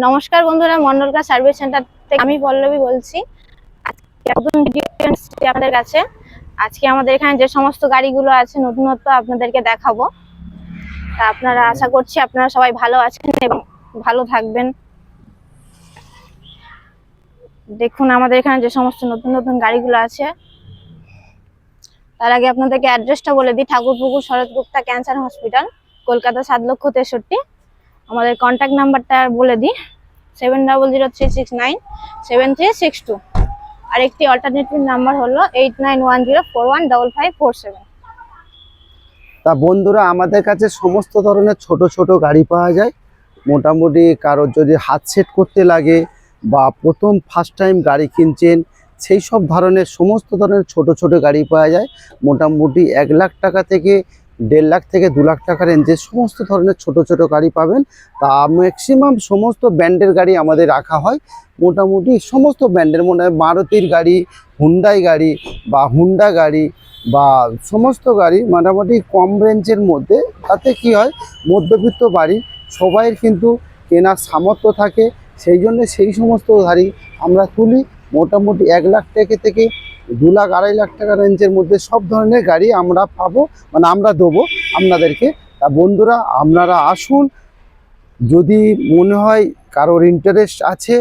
নমস্কার বন্ধুরা, মন্ডলকা service centre থেকে আমি পল্লবী বলছি। আজকে নতুন ভিডিও এসেছি আপনাদের কাছে। আজকে আমাদের এখানে যে সমস্ত গাড়িগুলো আছে নতুনত্ব আপনাদেরকে দেখাবো। তা আপনারা আশা করছি আপনারা সবাই ভালো আছেন এবং ভালো থাকবেন। দেখুন আমাদের এখানে যে সমস্ত নতুন নতুন গাড়িগুলো আছে। তার আগে আপনাদেরকে অ্যাড্রেসটা বলে দিই। ঠাকুরপুকুর শরৎ গুপ্তা ক্যান্সার হসপিটাল, কলকাতা 7,63,000। আমাদের কন্ট্যাক্ট নাম্বারটা বলে দিই, 7003697362। আর একটি অল্টারনেটিভ নাম্বার হলো 8910415547। তা বন্ধুরা, আমাদের কাছে সমস্ত ধরনের ছোট ছোট গাড়ি পাওয়া যায়। মোটামুটি কারোর যদি হাত সেট করতে লাগে বা প্রথম ফার্স্ট টাইম গাড়ি কিনছেন, সেই সব ধরনের সমস্ত ধরনের ছোট ছোট গাড়ি পাওয়া যায়। মোটামুটি 1 লাখ টাকা থেকে 1.5 লাখ থেকে 2 লাখ টাকা রেঞ্জে সমস্ত ধরনের ছোট ছোট গাড়ি পাবেন। তা ম্যাক্সিমাম সমস্ত ব্র্যান্ডের গাড়ি আমাদের রাখা হয়। মোটামুটি সমস্ত ব্র্যান্ডের, মনে হয় মারুতির গাড়ি, হুন্ডাই গাড়ি বা হুন্ডা গাড়ি বা সমস্ত গাড়ি মোটামুটি কম রেঞ্জের মধ্যে। তাতে কি হয়, মধ্যবিত্ত বাড়ি সবাইয়ের কিন্তু কেনার সামর্থ্য থাকে, সেই জন্য সেই সমস্ত গাড়ি আমরা তুলি। মোটামুটি 1 লাখ টাকা থেকে 2 লাখ 2.5 লাখ টাকা রেঞ্জের মধ্যে সব ধরনের গাড়ি আমরা পাবো, মানে আমরা দেবো আপনাদেরকে। তা বন্ধুরা, আপনারা আসুন। যদি মনে হয় কারোর ইন্টারেস্ট আছে,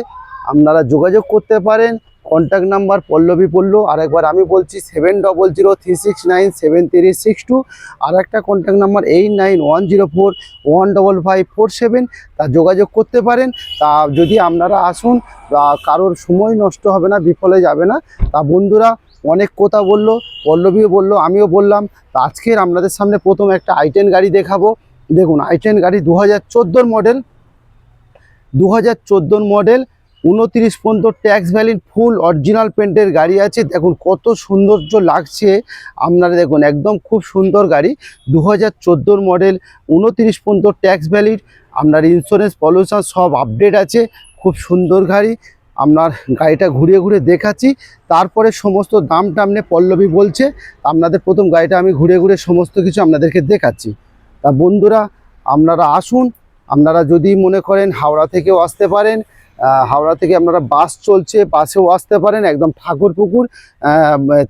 আপনারা যোগাযোগ করতে পারেন। কন্ট্যাক্ট নাম্বার পল্লবী পড়লো, আরেকবার আমি বলছি 7003697362। আর একটা কন্ট্যাক্ট নাম্বার 8910415547। তা যোগাযোগ করতে পারেন। তা যদি আপনারা আসুন, কারোর সময় নষ্ট হবে না, বিফলে যাবে না। তা বন্ধুরা, অনেক কথা বললো, পল্লবীও বললো, আমিও বললাম। তা আজকের আপনাদের সামনে প্রথম একটা i10 গাড়ি দেখাবো। দেখুন, i10 গাড়ি 2014 মডেল, 2014 মডেল, 29 পর্যন্ত ট্যাক্স ভ্যালিড, ফুল অরিজিনাল পেন্টের গাড়ি আছে। দেখুন কত সৌন্দর্য লাগছে, আপনারা দেখুন একদম খুব সুন্দর গাড়ি। 2014 মডেল, 29 পর্যন্ত ট্যাক্স ভ্যালিড, আপনার ইন্স্যুরেন্স পলিউশন সব আপডেট আছে। খুব সুন্দর গাড়ি। আপনার গাড়িটা ঘুরিয়ে ঘুরিয়ে দেখাচ্ছি, তারপরে সমস্ত দাম টামনে পল্লবী বলছে। আপনাদের প্রথম গাড়িটা আমি ঘুরে ঘুরে সমস্ত কিছু আপনাদেরকে দেখাচ্ছি। তা বন্ধুরা, আপনারা আসুন। আপনারা যদি মনে করেন হাওড়া থেকেও আসতে পারেন, হাওড়া থেকে আপনারা বাস চলছে, বাসেও আসতে পারেন। একদম ঠাকুরপুকুর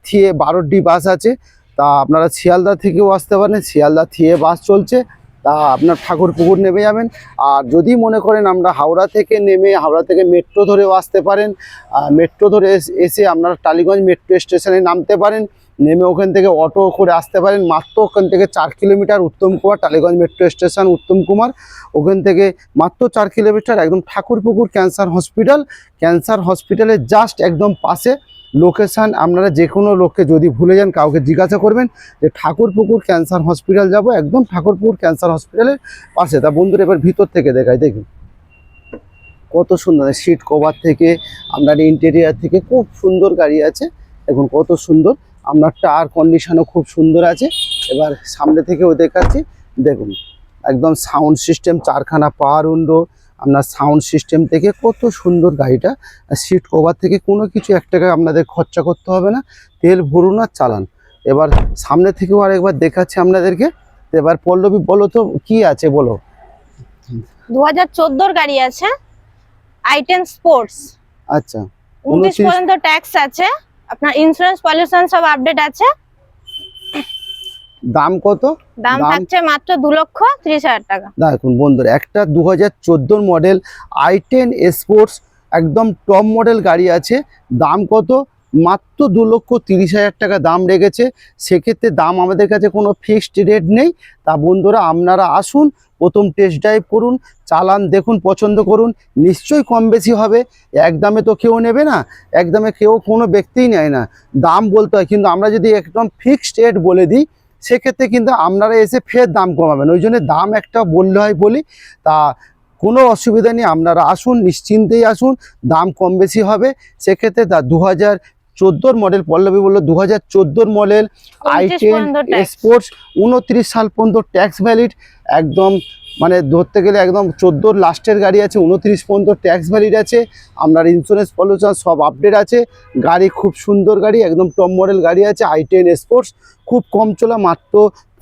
থিয়ে 12D বাস আছে। তা আপনারা শিয়ালদা থেকেও আসতে পারেন, শিয়ালদা থিয়ে বাস চলছে। তা আপনার ঠাকুরপুকুর নেমে যাবেন। আর যদি মনে করেন আমরা হাওড়া থেকে নেমে, হাওড়া থেকে মেট্রো ধরেও আসতে পারেন। মেট্রো ধরে এসে আপনারা টালিগঞ্জ মেট্রো স্টেশনে নামতে পারেন। নেমে ওখান থেকে অটো করে আসতে পারেন। মাত্র ওখান থেকে 4 kilometre, Uttam Kumar, Tollygunge metro station Uttam Kumar, ওখান থেকে মাত্র 4 কিলোমিটার। একদম ঠাকুরপুকুর ক্যান্সার হসপিটাল, ক্যান্সার হসপিটালের জাস্ট একদম পাশে লোকেশান। আপনারা যে কোনো লোককে যদি ভুলে যান, কাউকে জিজ্ঞাসা করবেন যে ঠাকুরপুকুর ক্যান্সার হসপিটাল যাব, একদম ঠাকুরপুকুর ক্যান্সার হসপিটালের পাশে। তা বন্ধুরা, এবার ভিতর থেকে দেখাই। দেখুন কত সুন্দর সিট কভার থেকে, আপনার ইন্টেরিয়ার থেকে খুব সুন্দর গাড়ি আছে। দেখুন কত সুন্দর, আপনার টায়ার কন্ডিশনও খুব সুন্দর আছে। এবার সামনে থেকেও দেখাচ্ছি। দেখুন একদম সাউন্ড সিস্টেম, 4খানা পাওয়ার উইন্ডো, আপনার সাউন্ড সিস্টেম থেকে কত সুন্দর গাড়িটা। সিট কভার থেকে কোনো কিছু 1 টাকা আপনাদের খরচা করতে হবে না, তেল ভরুন আর চালান। এবার সামনে থেকেও আরেকবার দেখাচ্ছি আপনাদেরকে। এবার পল্লবী বলো তো কি আছে, বলো। 2014 গাড়ি আছে, i10 স্পোর্টস। আচ্ছা, 29 পর্যন্ত ট্যাক্স আছে, আপনার ইন্স্যুরেন্স পলিউশন সব আপডেট আছে। দাম কত? দাম থাকছে মাত্র 2,30,000 টাকা। দেখুন বন্ধুরা, একটা 2014 মডেল i10 স্পোর্টস, একদম টপ মডেল গাড়ি আছে। দাম কত? মাত্র 2,30,000 টাকা দাম রেখেছে। সেক্ষেত্রে দাম আমাদের কাছে কোনো ফিক্সড রেট নেই। তা বন্ধুরা, আপনারা আসুন, প্রথম টেস্ট ড্রাইভ করুন, চালান, দেখুন, পছন্দ করুন। নিশ্চয়ই কম বেশি হবে। একদমে তো কেউ নেবে না, একদমে কেউ কোনো ব্যক্তিই নেয় না। দাম বলতে হয়, কিন্তু আমরা যদি একদম ফিক্সড রেট বলে দিই, সেক্ষেত্রে কিন্তু আপনারা এসে ফের দাম কমাবেন। ওই জন্য দাম একটা বললে হয় বলি। তা কোনো অসুবিধা নেই, আপনারা আসুন, নিশ্চিন্তেই আসুন, দাম কম বেশি হবে। সেক্ষেত্রে 2014 মডেল, পল্লবী বললো 2014 মডেল i10 স্পোর্টস, 29 সাল পর্যন্ত ট্যাক্স ভ্যালিড। একদম মানে ধরতে গেলে একদম 14 লাস্টের গাড়ি আছে, 29 পর্যন্ত ট্যাক্স ভ্যালিড আছে। আপনার ইন্স্যুরেন্স পলিউশন সব আপডেট আছে। গাড়ি খুব সুন্দর গাড়ি, একদম টপ মডেল গাড়ি আছে i10 স্পোর্টস। খুব কম চলা, মাত্র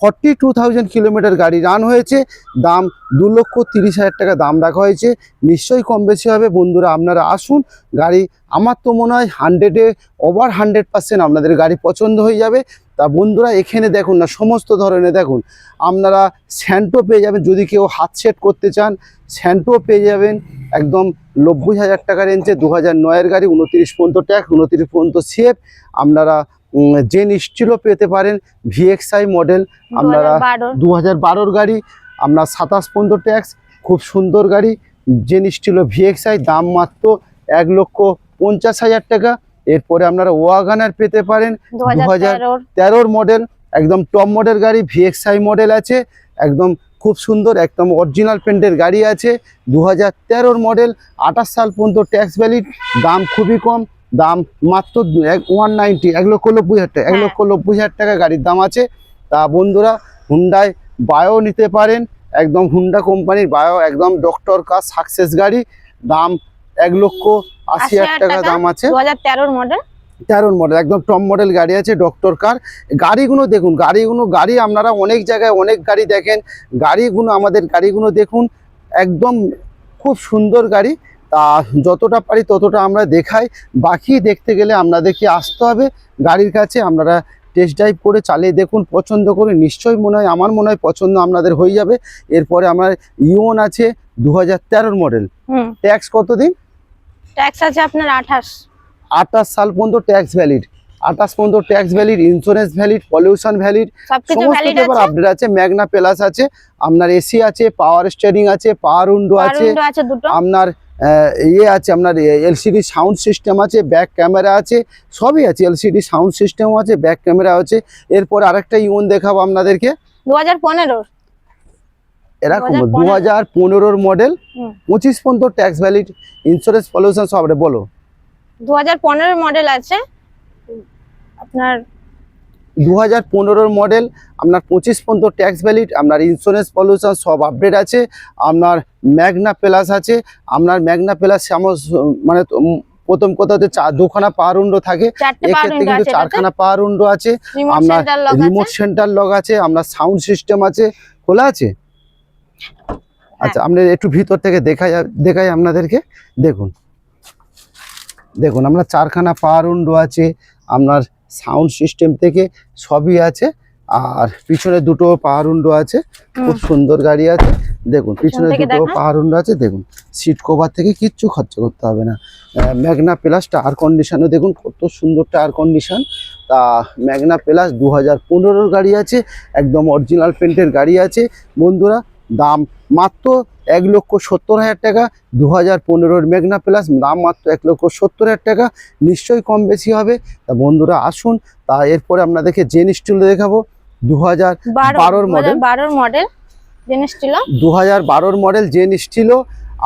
42,000 কিলোমিটার গাড়ি রান হয়েছে। দাম 2,30,000 টাকা দাম রাখা হয়েছে। নিশ্চয়ই কম বেশি হবে বন্ধুরা, আপনারা আসুন। গাড়ি আমার তো মনে হয় 100-এ ওভার 100% আপনাদের গাড়ি পছন্দ হয়ে যাবে। তা বন্ধুরা এখানে দেখুন না, সমস্ত ধরনের দেখুন, আপনারা স্যান্টো পেয়ে যাবেন। যদি কেউ হাত সেট করতে চান স্যান্টো পেয়ে যাবেন একদম 90,000 টাকা রেঞ্জে। 2009-এর গাড়ি, 29 পর্যন্ত ট্যাক্স, 29 পর্যন্ত সেফ। আপনারা জেন স্টিলও পেতে পারেন, VXI মডেল। আপনারা 2012-র গাড়ি, আপনার 27 পর্যন্ত ট্যাক্স, খুব সুন্দর গাড়ি। জেন স্টিলও VXI, দাম মাত্র 1,50,000 টাকা। এরপরে আপনারা ওয়াগনার পেতে পারেন 2013-র মডেল, একদম টপ মডেল গাড়ি। VXI মডেল আছে, একদম খুব সুন্দর, একদম অরিজিনাল পেন্টের গাড়ি আছে। 2013-র মডেল, 28 সাল পর্যন্ত ট্যাক্স ভ্যালিড, দাম খুবই কম, দাম মাত্র 190, 1,90,000 টাকা, 1,90,000 টাকা গাড়ির দাম আছে। তা বন্ধুরা হুন্ডাই বায়ো নিতে পারেন, একদম হুন্ডা কোম্পানির বায়ো, একদম ডক্টর কার সাকসেস গাড়ি, দাম 1,80,000 টাকা দাম আছে। 2013-র মডেল, 13 মডেল, একদম টপ মডেল গাড়ি আছে, ডক্টর কার। গাড়িগুলো দেখুন, গাড়ি আপনারা অনেক জায়গায় অনেক গাড়ি দেখেন, আমাদের গাড়িগুলো দেখুন, একদম খুব সুন্দর গাড়ি। তা যতটা পারি ততটা আমরা দেখাই, বাকি দেখতে গেলে আপনাদেরকে আসতে হবে গাড়ির কাছে। আপনারা টেস্ট ড্রাইভ করে চালিয়ে দেখুন, পছন্দ করে নিশ্চয়ই আমার মনে হয় পছন্দ আপনাদের হয়ে যাবে। এরপরে আমার ইওন আছে 2013-র মডেল, ট্যাক্স কতদিন? ট্যাক্স আছে আপনার 28 সাল পর্যন্ত ট্যাক্স ভ্যালিড, 28 পর্যন্ত tax valid, insurance valid, pollution valid, সমস্ত পেপার আপডেট আছে। ম্যাগনা প্লাস আছে, আপনার এসি আছে, পাওয়ার স্টিয়ারিং আছে, পাওয়ার উইন্ডো আছে, আপনার ইয়ে আছে, আপনার LCD সাউন্ড সিস্টেম আছে, ব্যাক ক্যামেরা আছে, সবই আছে। LCD সাউন্ড সিস্টেম আছে, ব্যাক ক্যামেরা আছে। এরপর আরেকটা ইওন দেখাবো আপনাদেরকে, 2015-র, এরকম 2015-র মডেল, 25 পর্যন্ত ট্যাক্স ভ্যালিড, ইন্স্যুরেন্স, পলিউশন সব। বলো। 2015-র মডেল আছে আপনার, 2015-র মডেল, আপনার 25 পর্যন্ত ট্যাক্স ভ্যালিড, আপনার ইন্স্যুরেন্স, পলিউশন সব আপডেট আছে। আপনার ম্যাগনা প্লাস আছে, আপনার ম্যাগনা প্লাস মানে প্রথম কথা হচ্ছে দুখানা পাওয়ার উইন্ডো থাকে, এক্ষেত্রে কিন্তু 4খানা পাওয়ার উইন্ডো আছে। আপনার রিমোট সেন্টার লক আছে, আপনার সাউন্ড সিস্টেম আছে, খোলা আছে। আচ্ছা, আমরা একটু ভিতর থেকে দেখাই আপনাদেরকে। দেখুন আমরা 4খানা পাওয়ার উইন্ডো আছে, আপনার সাউন্ড সিস্টেম থেকে সবই আছে। আর পিছনে দুটো পাওয়ার উইন্ডো আছে, খুব সুন্দর গাড়ি আছে। দেখুন পিছনে দুটো পাওয়ার উইন্ডো আছে, দেখুন সিট কভার থেকে কিচ্ছু খরচা করতে হবে না। ম্যাগনা প্লাস টায়ার কন্ডিশনও দেখুন, কত সুন্দর টায়ার কন্ডিশন। তা ম্যাগনা প্লাস 2015-র গাড়ি আছে, একদম অরিজিনাল পেন্টের গাড়ি আছে বন্ধুরা। দাম মাত্র 1,70,000 টাকা। 2015-র ম্যাগনা প্লাস, দাম মাত্র 1,70,000 টাকা। নিশ্চয়ই কম বেশি হবে। তা বন্ধুরা আসুন। তা এরপরে আপনাদেরকে জেন স্টিল দেখাবো, 2012-র মডেল, জেন স্টিল, 2012-র মডেল জেন স্টিলও,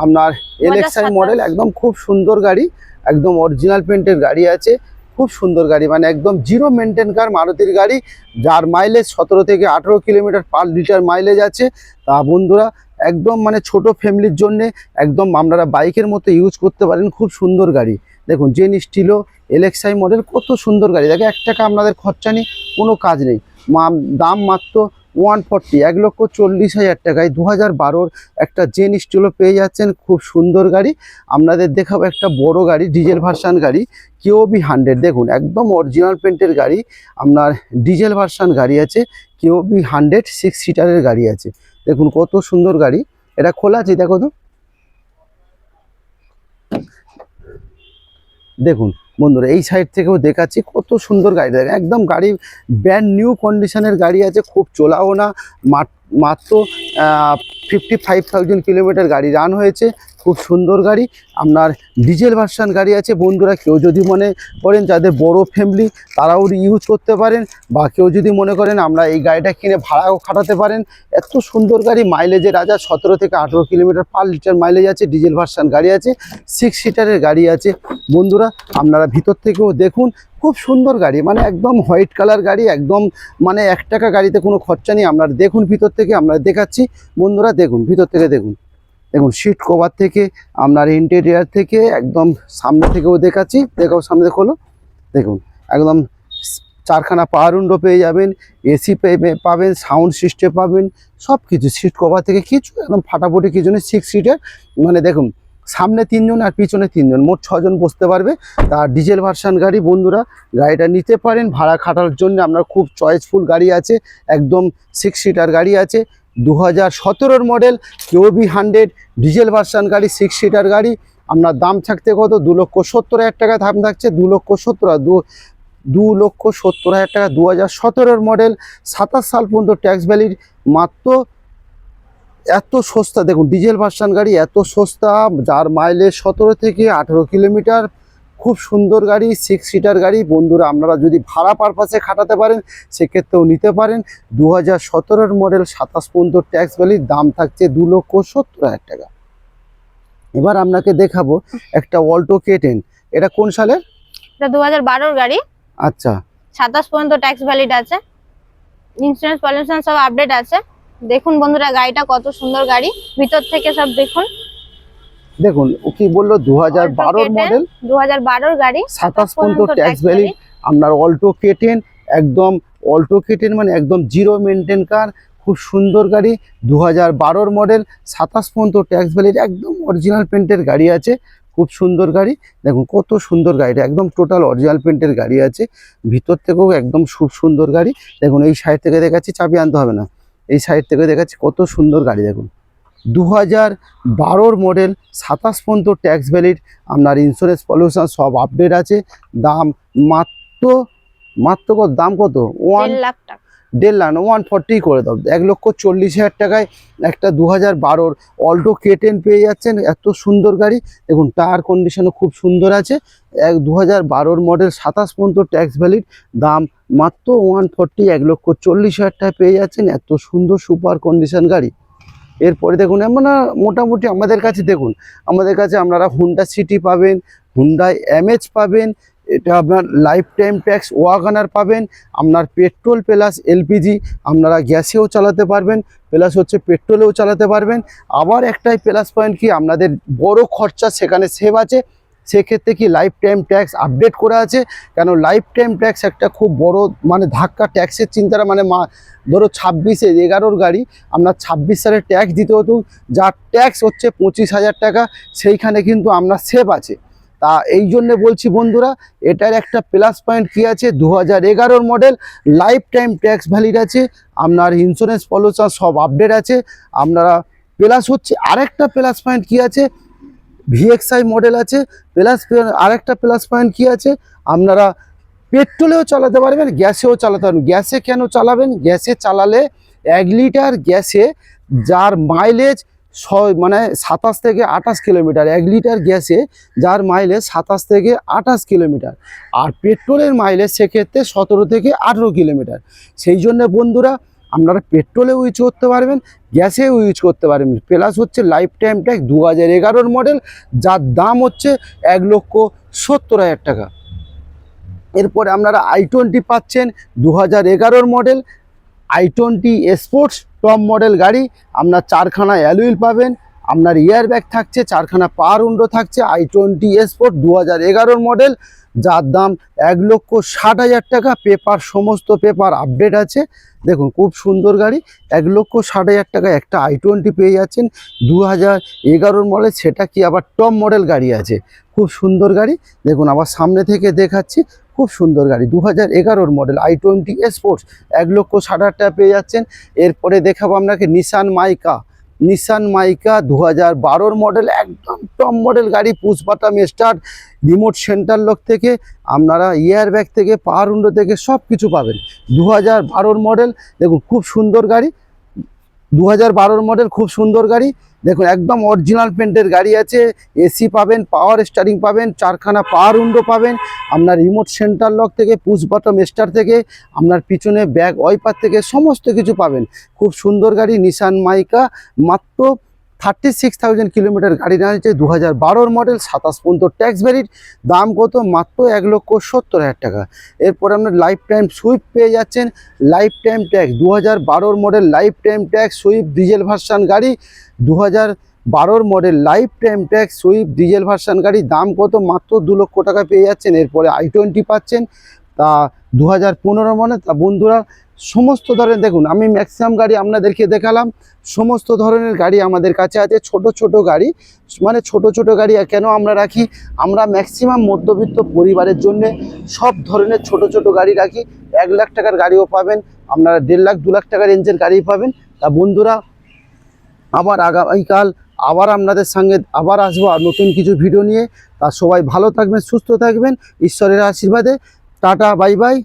আপনার LXI মডেল, একদম খুব সুন্দর গাড়ি, একদম অরিজিনাল পেন্টের গাড়ি আছে, খুব সুন্দর গাড়ি, মানে একদম জিরো মেনটেন কার মারুতির গাড়ি, যার মাইলেজ 17 থেকে 18 কিলোমিটার পার লিটার মাইলেজ আছে। তা বন্ধুরা একদম মানে ছোট ফ্যামিলির জন্য একদম আপনারা বাইকের মতো ইউজ করতে পারেন, খুব সুন্দর গাড়ি। দেখুন জেন স্টিলও LXI মডেল, কত সুন্দর গাড়ি। দেখে 1 টাকা আপনাদের খরচা নেই, কোনো কাজ নেই। দাম মাত্র 140, 1,40,000 টাকায় 2012-র একটা জেন স্টিলও পেয়ে যাচ্ছেন, খুব সুন্দর গাড়ি। আপনাদের দেখাবো একটা বড় গাড়ি, ডিজেল ভার্সান গাড়ি, KOB 100। দেখুন একদম অরিজিনাল পেন্টের গাড়ি, আপনার ডিজেল ভার্সান গাড়ি আছে, KOB 100 6 সিটারের গাড়ি আছে। দেখুন কত সুন্দর গাড়ি, এটা খোলা আছে, দেখো তো। দেখুন বন্ধুরা এই সাইড থেকেও দেখাচ্ছি, কত সুন্দর গাড়ি। দেখেন একদম গাড়ি ব্র্যান্ড নিউ কন্ডিশনের গাড়ি আছে, খুব চলাও না, মাত্র 55,000 কিলোমিটার গাড়ি রান হয়েছে, খুব সুন্দর গাড়ি। আপনার ডিজেল ভার্সান গাড়ি আছে বন্ধুরা। কেউ যদি মনে করেন যাদের বড় ফ্যামিলি তারাও ইউজ করতে পারেন, বা কেউ যদি মনে করেন আমরা এই গাড়িটা কিনে ভাড়াও খাটাতে পারেন। এত সুন্দর গাড়ি, মাইলেজের রাজা, 17 থেকে 18 কিলোমিটার পার লিটার মাইলেজ আছে, ডিজেল ভার্সান গাড়ি আছে, 6 সিটারের গাড়ি আছে বন্ধুরা। আপনারা ভিতর থেকেও দেখুন, খুব সুন্দর গাড়ি, মানে একদম হোয়াইট কালার গাড়ি, একদম মানে 1 টাকা গাড়িতে কোনো খরচা নেই। আপনারা দেখুন ভিতর থেকে, আমরা দেখাচ্ছি বন্ধুরা। দেখুন ভিতর থেকে দেখুন সিট কভার থেকে, আপনার ইন্টেরিয়ার থেকে, একদম সামনে থেকেও দেখাচ্ছি। সামনে খোলো, দেখুন একদম চারখানা পাওয়ার উইন্ডো পেয়ে যাবেন, এসি পাবেন, সাউন্ড সিস্টেম পাবেন, সব কিছু। সিট কভার থেকে কিছু একদম ফাটাফুটি কিছু নেই। 6 সিটের, মানে দেখুন সামনে 3 জন আর পিছনে 3 জন, মোট 6 জন বসতে পারবে। তার ডিজেল ভার্সন গাড়ি বন্ধুরা, গাড়িটা নিতে পারেন ভাড়া খাটার জন্য। আপনার খুব চয়েসফুল গাড়ি আছে, একদম 6 সিটার গাড়ি আছে। 2017 মডেল কেওবি 100 ডিজেল ভার্সন গাড়ি, 6 সিটার গাড়ি। আপনার দাম থাকতে কত, 2,70,000 টাকা দাম থাকছে। 2,70,000 টাকা। 2017 মডেল, 27 সাল পর্যন্ত ট্যাক্স ভ্যালিড, মাত্র এত সস্তা। দেখুন ডিজেল ভার্সন গাড়ি এত সস্তা, যার মাইলেজ 17 থেকে 18 কিলোমিটার। খুব সুন্দর গাড়ি, 6 সিটার গাড়ি বন্ধুরা। আপনারা যদি ভাড়া পারপাসে খাটাতে পারেন সেক্ষেত্রেও নিতে পারেন। 2017 মডেল, 27 পর্যন্ত ট্যাক্স ভ্যালিড, দাম থাকছে 2,70,000 টাকা। এবার আপনাকে দেখাবো একটা অল্টো K10। এটা কোন সালের? এটা 2012 গাড়ি। আচ্ছা, 27 পর্যন্ত ট্যাক্স ভ্যালিড আছে, ইন্স্যুরেন্স পলিউশন সব আপডেট আছে। দেখুন বন্ধুরা গাড়িটা কত সুন্দর গাড়ি, ভিতর থেকে সব দেখুন। দেখুন ও কি বললো, 2012 মডেল, 2012 গাড়ি, 27 পর্যন্ত ট্যাক্স ভ্যালিড। আপনার অল্টো K10, একদম অল্টো K10 মানে একদম জিরো মেনটেন কার, খুব সুন্দর গাড়ি। 2012 মডেল, 27 পর্যন্ত ট্যাক্স ভ্যালিড, একদম অরিজিনাল পেন্টের গাড়ি আছে। খুব সুন্দর গাড়ি, দেখুন কত সুন্দর গাড়িটা, একদম টোটাল অরিজিনাল পেন্টের গাড়ি আছে। ভিতর থেকেও একদম খুব সুন্দর গাড়ি। দেখুন এই সাইড থেকে দেখাচ্ছি, চাবি আনতে হবে না, এই সাইড থেকে দেখাচ্ছি কত সুন্দর গাড়ি। দেখুন 2012 মডেল, 27 পর্যন্ত ট্যাক্স ভ্যালিড। আপনার ইন্স্যুরেন্স পলিউশন সব আপডেট আছে। দাম মাত্র কত, দাম কত, 1.5 লাখ টাকা। 1.5 লাখ না, 140 করে দাও। 1,40,000 টাকায় একটা 2012 অল্টো K10 পেয়ে যাচ্ছেন। এত সুন্দর গাড়ি, দেখুন টায়ার কন্ডিশনও খুব সুন্দর আছে। 2012 মডেল, 27 পর্যন্ত ট্যাক্স ভ্যালিড, দাম মাত্র 140, 1,40,000 টাকায় পেয়ে যাচ্ছেন। এত সুন্দর সুপার কন্ডিশন গাড়ি। এরপরে দেখুন আমরা মোটামুটি আমাদের কাছে, দেখুন আমাদের কাছে আপনারা হুন্ডা সিটি পাবেন, হুন্ডাই এমএচ পাবেন, এটা আপনার লাইফ টাইম ট্যাক্স ওয়াগনার পাবেন। আপনার পেট্রোল প্লাস এলপিজি, আপনারা গ্যাসেও চালাতে পারবেন, প্লাস হচ্ছে পেট্রোলেও চালাতে পারবেন। আবার একটাই প্লাস পয়েন্ট কি, আপনাদের বড় খরচা সেখানে সেভ আছে। সেক্ষেত্রে কি লাইফ টাইম ট্যাক্স আপডেট করা আছে। কেন লাইফ টাইম ট্যাক্স একটা খুব বড় মানে ধাক্কা, ট্যাক্সের চিন্তাটা মানে ধরো 26-11 গাড়ি, আপনার 26 সালে ট্যাক্স দিতে হতো, যার ট্যাক্স হচ্ছে 25,000 টাকা, সেইখানে কিন্তু আপনার সেভ আছে। তা এই জন্য বলছি বন্ধুরা, এটার একটা প্লাস পয়েন্ট কি আছে, 2011 model, life time tax valid আছে। আপনার ইন্স্যুরেন্স পলিউশন সব আপডেট আছে। আপনারা প্লাস হচ্ছে আরেকটা প্লাস পয়েন্ট কি আছে, ভিএক্সআই মডেল আছে। প্লাস আরেকটা প্লাস পয়েন্ট কি আছে, আপনারা পেট্রোলেও চালাতে পারবেন, গ্যাসেও চালাতে পারবেন। গ্যাসে কেন চালাবেন, গ্যাসে চালালে 1 লিটার গ্যাসে যার মাইলেজ মানে 27 থেকে 28 কিলোমিটার, 1 লিটার গ্যাসে যার মাইলেজ 27 থেকে 28 কিলোমিটার, আর পেট্রোলের মাইলেজ সেক্ষেত্রে 17 থেকে 18 কিলোমিটার। সেই জন্য বন্ধুরা আপনারা পেট্রোলেও ইউজ করতে পারবেন, গ্যাসেও ইউজ করতে পারবেন। প্লাস হচ্ছে লাইফ টাইম ট্যাক্স 2011 মডেল, যার দাম হচ্ছে 1,70,000 টাকা। এরপরে আপনারা i20 পাচ্ছেন, 2011 model i20 sports top model গাড়ি। আপনার 4খানা অ্যালুইল পাবেন, আপনার ইয়ার ব্যাগ থাকছে, 4খানা পাওয়ার উইন্ডো থাকছে। i20 স্পোর্ট 2011 মডেল, যার দাম 1,60,000 টাকা। পেপার সমস্ত পেপার আপডেট আছে। দেখুন খুব সুন্দর গাড়ি, 1,60,000 টাকা একটা i20 পেয়ে যাচ্ছেন 2011 মডেল। সেটা কি আবার টপ মডেল গাড়ি আছে, খুব সুন্দর গাড়ি। দেখুন আবার সামনে থেকে দেখাচ্ছি, খুব সুন্দর গাড়ি 2011 মডেল i20 স্পোর্টস, 1,60,000 টাকা পেয়ে যাচ্ছেন। এরপরে দেখাবো আপনাকে নিসান মাইকা 2012 মডেল, একদম টপ মডেল গাড়ি। Push button start, remote centre lock থেকে আপনারা ইয়ার ব্যাগ থেকে পাওয়ার উইন্ডো থেকে সব কিছু পাবেন। 2012 মডেল, দেখুন খুব সুন্দর গাড়ি। 2012 মডেল, খুব সুন্দর গাড়ি। দেখুন একদম অরিজিনাল পেন্টের গাড়ি আছে। এসি পাবেন, পাওয়ার স্টারিং পাবেন, 4খানা পাওয়ার উইন্ডো পাবেন। আপনার রিমোট সেন্টার লক থেকে, পুশ বাটন স্টার্ট থেকে, আপনার পিছনে ব্যাক ওয়াইপার থেকে সমস্ত কিছু পাবেন। খুব সুন্দর গাড়ি নিসান মাইকা, মাত্র 36,000 কিলোমিটার গাড়ি নিয়েছে। 2012 মডেল, 27 পর্যন্ত ট্যাক্স ভ্যালিড, দাম কত, মাত্র 1,70,000 টাকা। এরপর আপনার লাইফ টাইম সুইফট পেয়ে যাচ্ছেন, life time tax 2012 model, life time tax Swift diesel version গাড়ি। 2012 model life time tax Swift diesel version গাড়ি, দাম কত, মাত্র 2 লক্ষ টাকা পেয়ে যাচ্ছেন। এরপরে i20 পাচ্ছেন, তা 2015 মডেল। তা বন্ধুরা সমস্ত ধরনের দেখুন, আমি ম্যাক্সিমাম গাড়ি আপনাদেরকে দেখালাম। সমস্ত ধরনের গাড়ি আমাদের কাছে আছে। ছোট ছোট গাড়ি, মানে ছোট ছোট গাড়ি কেন আমরা রাখি, আমরা ম্যাক্সিমাম মধ্যবিত্ত পরিবারের জন্য সব ধরনের ছোট ছোট গাড়ি রাখি। 1 লাখ টাকার গাড়িও পাবেন, আপনারা 1.5 লাখ 2 লাখ টাকার রেঞ্জের গাড়ি পাবেন। তা বন্ধুরা আবার আগামীকাল আবার আপনাদের সঙ্গে আবার আসবো আর নতুন কিছু ভিডিও নিয়ে। তা সবাই ভালো থাকবেন, সুস্থ থাকবেন, ঈশ্বরের আশীর্বাদে। Tata, bye bye.